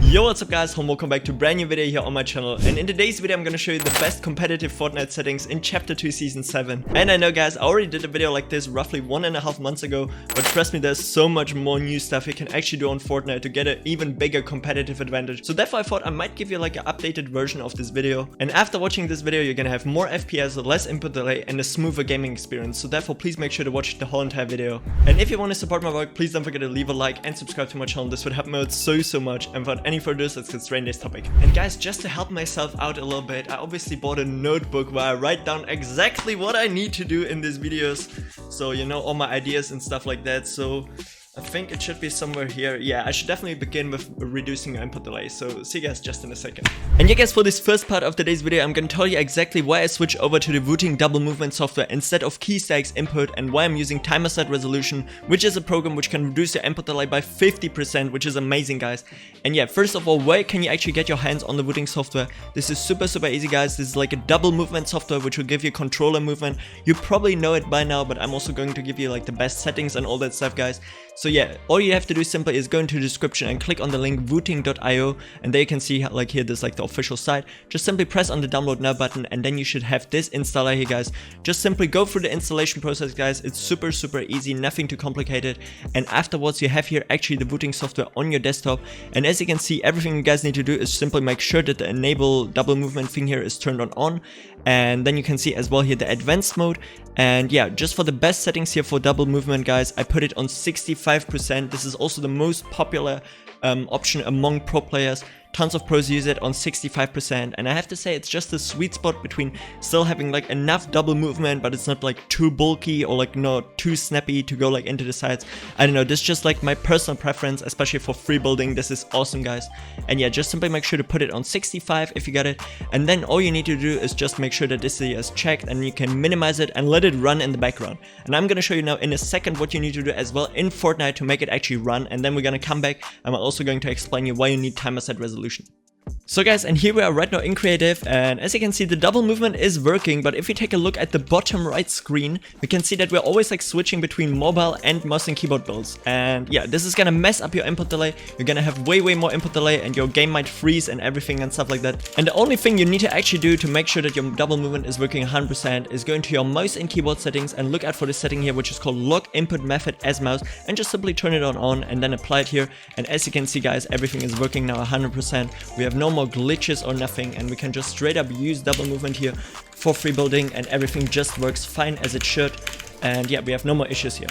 Yo, what's up guys, and welcome back to a brand new video here on my channel. And in today's video I'm gonna show you the best competitive Fortnite settings in chapter 2 season 7. And I know guys, I already did a video like this roughly 1.5 months ago, but trust me, there's so much more new stuff you can actually do on Fortnite to get an even bigger competitive advantage. So therefore I thought I might give you like an updated version of this video. And after watching this video you're gonna have more FPS, less input delay, and a smoother gaming experience. So therefore please make sure to watch the whole entire video. And if you want to support my work, please don't forget to leave a like and subscribe to my channel. This would help me out so much. And without any further ado, let's get straight into this topic. And guys, just to help myself out a little bit, I obviously bought a notebook where I write down exactly what I need to do in these videos. So you know, all my ideas and stuff like that. So I think it should be somewhere here. Yeah, I should definitely begin with reducing your input delay. So see you guys just in a second. And yeah guys, for this first part of today's video, I'm gonna tell you exactly why I switched over to the Wooting Double Movement Software instead of key stacks input, and why I'm using timer set resolution, which is a program which can reduce your input delay by 50%, which is amazing guys. And yeah, first of all, where can you actually get your hands on the Wooting software? This is super easy guys. This is like a double movement software which will give you controller movement. You probably know it by now, but I'm also going to give you like the best settings and all that stuff guys. So yeah, all you have to do simply is go into the description and click on the link wooting.io, and there you can see like here, this like the official site. Just simply press on the download now button, and then you should have this installer here guys. Just simply go through the installation process guys. It's super easy, nothing too complicated. And afterwards you have here actually the Wooting software on your desktop. And as you can see, everything you guys need to do is simply make sure that the enable double movement thing here is turned on. And then you can see as well here the advanced mode. And yeah, just for the best settings here for double movement guys, I put it on 65%. This is also the most popular option among pro players. Tons of pros use it on 65%, and I have to say it's just a sweet spot between still having like enough double movement, but it's not like too bulky or like not too snappy to go like into the sides. I don't know, this is just like my personal preference, especially for free building. This is awesome guys. And yeah, just simply make sure to put it on 65 if you got it, and then all you need to do is just make sure that this is checked, and you can minimize it and let it run in the background. And I'm gonna show you now in a second what you need to do as well in Fortnite to make it actually run, and then we're gonna come back. I'm also going to explain you why you need timer set resolution. So guys, and here we are right now in creative, and as you can see the double movement is working, but if we take a look at the bottom right screen, we can see that we're always like switching between mobile and mouse and keyboard builds. And yeah, this is gonna mess up your input delay. You're gonna have way more input delay, and your game might freeze and everything and stuff like that. And the only thing you need to actually do to make sure that your double movement is working 100% is go into your mouse and keyboard settings and look out for this setting here, which is called lock input method as mouse, and just simply turn it on and then apply it here. And as you can see guys, everything is working now 100%. We have no more glitches or nothing, and we can just straight up use double movement here for free building, and everything just works fine as it should. And yeah, we have no more issues here.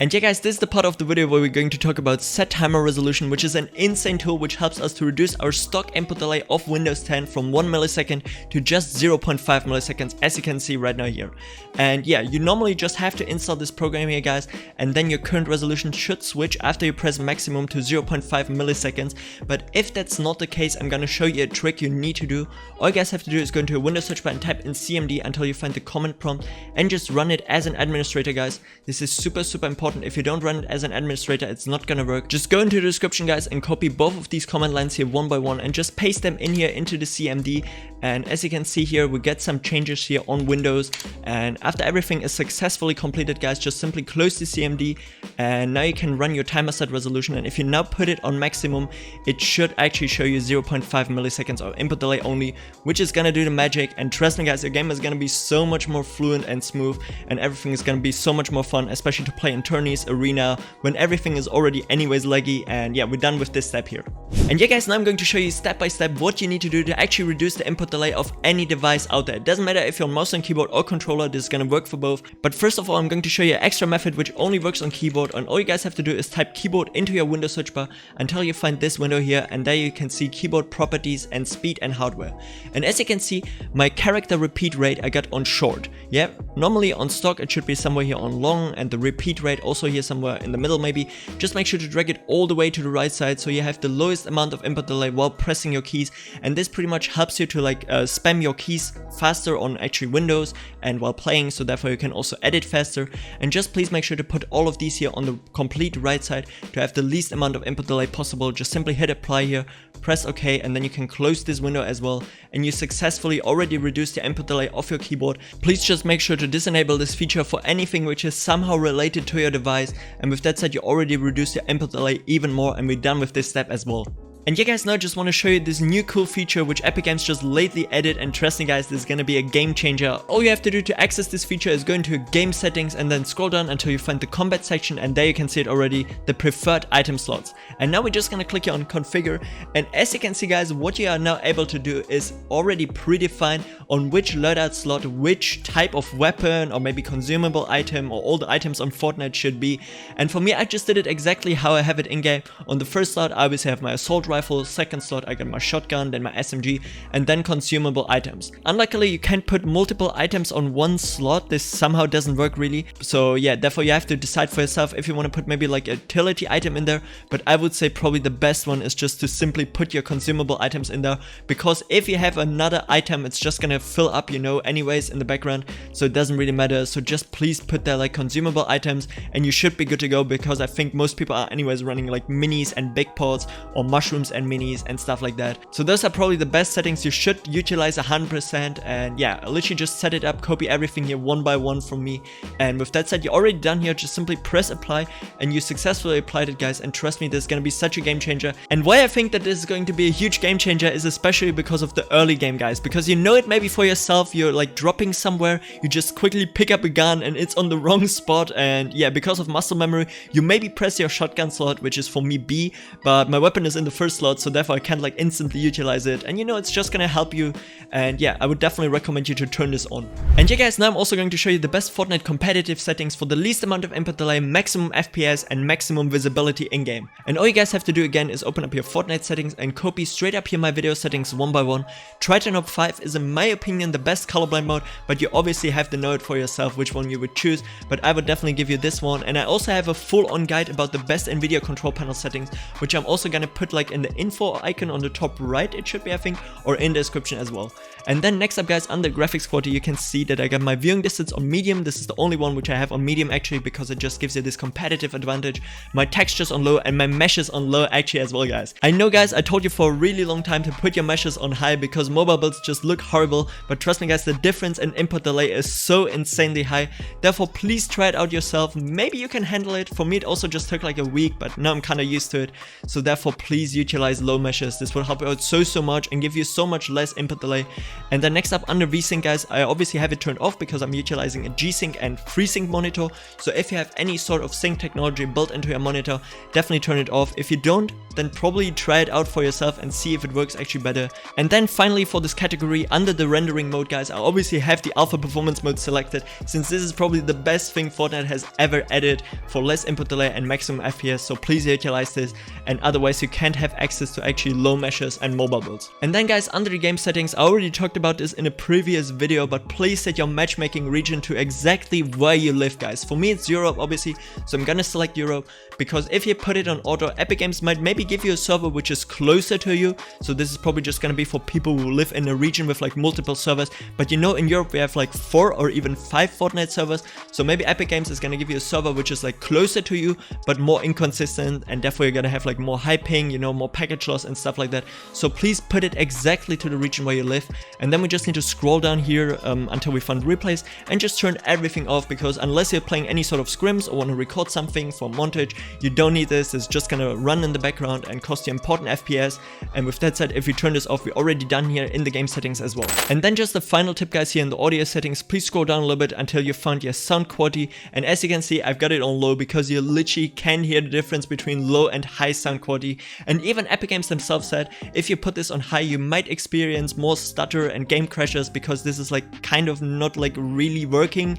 And yeah guys, this is the part of the video where we're going to talk about set timer resolution, which is an insane tool which helps us to reduce our stock input delay of Windows 10 from 1 millisecond to just 0.5 milliseconds, as you can see right now here. And yeah, you normally just have to install this program here guys, and then your current resolution should switch after you press maximum to 0.5 milliseconds. But if that's not the case, I'm gonna show you a trick you need to do. All you guys have to do is go into a Windows search bar and type in CMD until you find the command prompt, and just run it as an administrator guys. This is super important. If you don't run it as an administrator, it's not gonna work. Just go into the description guys and copy both of these command lines here one by one, and just paste them in here into the CMD. And as you can see here, we get some changes here on Windows. And after everything is successfully completed guys, just simply close the CMD, and now you can run your timer set resolution. And if you now put it on maximum, it should actually show you 0.5 milliseconds of input delay only, which is gonna do the magic. And trust me guys, your game is gonna be so much more fluent and smooth, and everything is gonna be so much more fun, especially to play in tourneys, arena, when everything is already anyways laggy. And yeah, we're done with this step here. And yeah guys, now I'm going to show you step by step what you need to do to actually reduce the input delay of any device out there. It doesn't matter if you're on mouse and keyboard or controller, this is gonna work for both. But first of all, I'm going to show you an extra method which only works on keyboard, and all you guys have to do is type keyboard into your Windows search bar until you find this window here, and there you can see keyboard properties and speed and hardware. And as you can see, my character repeat rate I got on short. Yeah, normally on stock it should be somewhere here on long, and the repeat rate also here somewhere in the middle maybe. Just make sure to drag it all the way to the right side so you have the lowest amount of input delay while pressing your keys. And this pretty much helps you to like spam your keys faster on actually Windows and while playing, so therefore you can also edit faster. And just please make sure to put all of these here on the complete right side to have the least amount of input delay possible. Just simply hit apply here, press OK, and then you can close this window as well, and you successfully already reduced the input delay of your keyboard. Please just make sure to disable this feature for anything which is somehow related to your device, and with that said you already reduced your input delay even more, and we're done with this step as well. And yeah guys, now I just want to show you this new cool feature which Epic Games just lately added, and trust me guys, this is gonna be a game changer. All you have to do to access this feature is go into game settings and then scroll down until you find the combat section, and there you can see it already, the preferred item slots. And now we're just gonna click here on configure, and as you can see guys, what you are now able to do is already predefine on which loadout slot which type of weapon or maybe consumable item or all the items on Fortnite should be. And for me, I just did it exactly how I have it in game. On the first slot I obviously have my assault rifle, second slot I got my shotgun, then my SMG, and then consumable items. Unluckily you can't put multiple items on one slot, this somehow doesn't work really. So yeah, therefore you have to decide for yourself if you want to put maybe like a utility item in there, but I would say probably the best one is just to simply put your consumable items in there, because if you have another item it's just gonna fill up, you know, anyways in the background, so it doesn't really matter. So just please put there like consumable items and you should be good to go, because I think most people are anyways running like minis and big pots or mushrooms and minis and stuff like that. So those are probably the best settings you should utilize 100%. And yeah, I literally just set it up, copy everything here one by one from me, and with that said, you're already done here. Just simply press apply and you successfully applied it guys, and trust me, this is gonna be such a game changer. And why I think that this is going to be a huge game changer is especially because of the early game guys, because you know it maybe for yourself, you're like dropping somewhere, you just quickly pick up a gun and it's on the wrong spot, and yeah, because of muscle memory you maybe press your shotgun slot, which is for me B, but my weapon is in the first slot, so therefore I can't like instantly utilize it, and you know it's just gonna help you. And yeah, I would definitely recommend you to turn this on. And yeah guys, now I'm also going to show you the best Fortnite competitive settings for the least amount of input delay, maximum FPS and maximum visibility in-game. And all you guys have to do again is open up your Fortnite settings and copy straight up here my video settings one by one. Try turn up 5 is in my opinion the best colorblind mode, but you obviously have to know it for yourself which one you would choose, but I would definitely give you this one. And I also have a full-on guide about the best NVIDIA control panel settings, which I'm also gonna put like in the info icon on the top right, it should be I think, or in the description as well. And then next up guys, under graphics quality you can see that I got my viewing distance on medium. This is the only one which I have on medium actually, because it just gives you this competitive advantage. My textures on low and my meshes on low actually as well guys. I know guys, I told you for a really long time to put your meshes on high because mobile builds just look horrible, but trust me guys, the difference in input delay is so insanely high. Therefore please try it out yourself, maybe you can handle it. For me it also just took like a week, but now I'm kind of used to it. So therefore please utilize low meshes, this will help you out so much and give you so much less input delay. And then next up under VSync guys, I obviously have it turned off because I'm utilizing a G-Sync and FreeSync monitor. So if you have any sort of sync technology built into your monitor, definitely turn it off. If you don't, then probably try it out for yourself and see if it works actually better. And then finally for this category, under the rendering mode guys, I obviously have the alpha performance mode selected, since this is probably the best thing Fortnite has ever added for less input delay and maximum FPS, so please utilize this, and otherwise you can't have access to actually low meshes and mobile builds. And then guys, under the game settings, I already talked about this in a previous video, but please set your matchmaking region to exactly where you live guys. For me it's Europe obviously, so I'm gonna select Europe, because if you put it on auto, Epic Games might maybe give you a server which is closer to you, so this is probably just gonna be for people who live in a region with like multiple servers. But you know in Europe we have like 4 or even 5 Fortnite servers, so maybe Epic Games is gonna give you a server which is like closer to you but more inconsistent, and therefore you're gonna have like more high ping, you know, more package loss and stuff like that. So please put it exactly to the region where you live. And then we just need to scroll down here until we find replays and just turn everything off, because unless you're playing any sort of scrims or want to record something for montage, you don't need this. It's just gonna run in the background and cost you important FPS. And with that said, if we turn this off, we're already done here in the game settings as well. And then just the final tip guys, here in the audio settings, please scroll down a little bit until you found your sound quality. And as you can see, I've got it on low because you literally can hear the difference between low and high sound quality. And even Epic Games themselves said if you put this on high, you might experience more stutter and game crashes, because this is like kind of not like really working.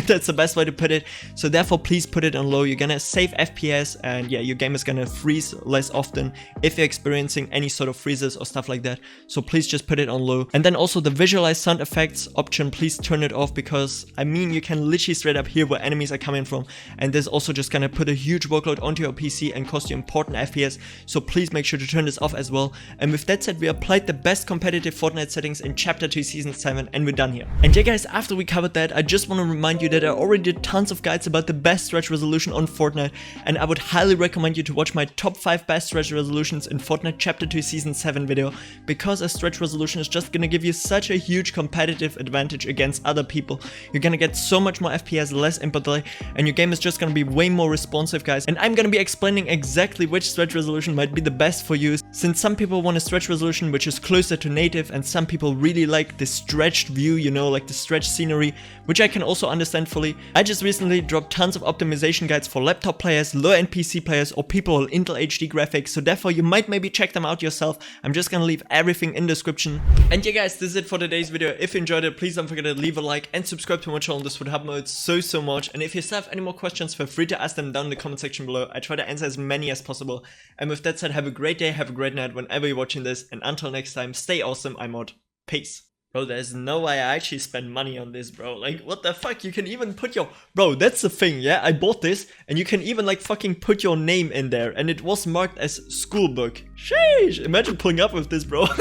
That's the best way to put it. So therefore please put it on low. You're gonna save FPS, and yeah, your game is gonna freeze less often if you're experiencing any sort of freezes or stuff like that. So please just put it on low. And then also the visualize sound effects option, please turn it off, because I mean you can literally straight up hear where enemies are coming from, and this is also just gonna put a huge workload onto your PC and cost you important FPS. So please make sure to turn this off as well. And with that said, we applied the best competitive Fortnite settings in chapter 2 season 7, and we're done here. And yeah guys, after we covered that, I just want to remind you that I already did tons of guides about the best stretch resolution on Fortnite, and I would highly recommend you to watch my top 5 best stretch resolutions in Fortnite chapter 2 season 7 video, because a stretch resolution is just gonna give you such a huge competitive advantage against other people. You're gonna get so much more FPS, less input delay, and your game is just gonna be way more responsive guys. And I'm gonna be explaining exactly which stretch resolution might be the best for you, since some people want a stretch resolution which is closer to native and some people really like the stretched view, you know, like the stretched scenery, which I can also understand fully. I just recently dropped tons of optimization guides for laptop players, low-end PC players, or people with Intel HD graphics, so therefore you might maybe check them out yourself. I'm just gonna leave everything in the description. And yeah guys, this is it for today's video. If you enjoyed it, please don't forget to leave a like and subscribe to my channel. This would help me out so much. And if you still have any more questions, feel free to ask them down in the comment section below. I try to answer as many as possible. And with that said, have a great day, have a great night whenever you're watching this, and until next time, stay awesome. I'm out. Peace. Bro, there's no way I actually spend money on this, bro. Like, what the fuck? You can even put your... Bro, that's the thing, yeah? I bought this, and you can even, like, fucking put your name in there, and it was marked as school book. Sheesh! Imagine pulling up with this, bro. Bro.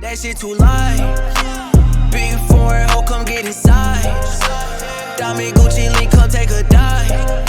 That shit too light. Big foreign hoe, come get inside. Diamond Gucci link, come take a dive.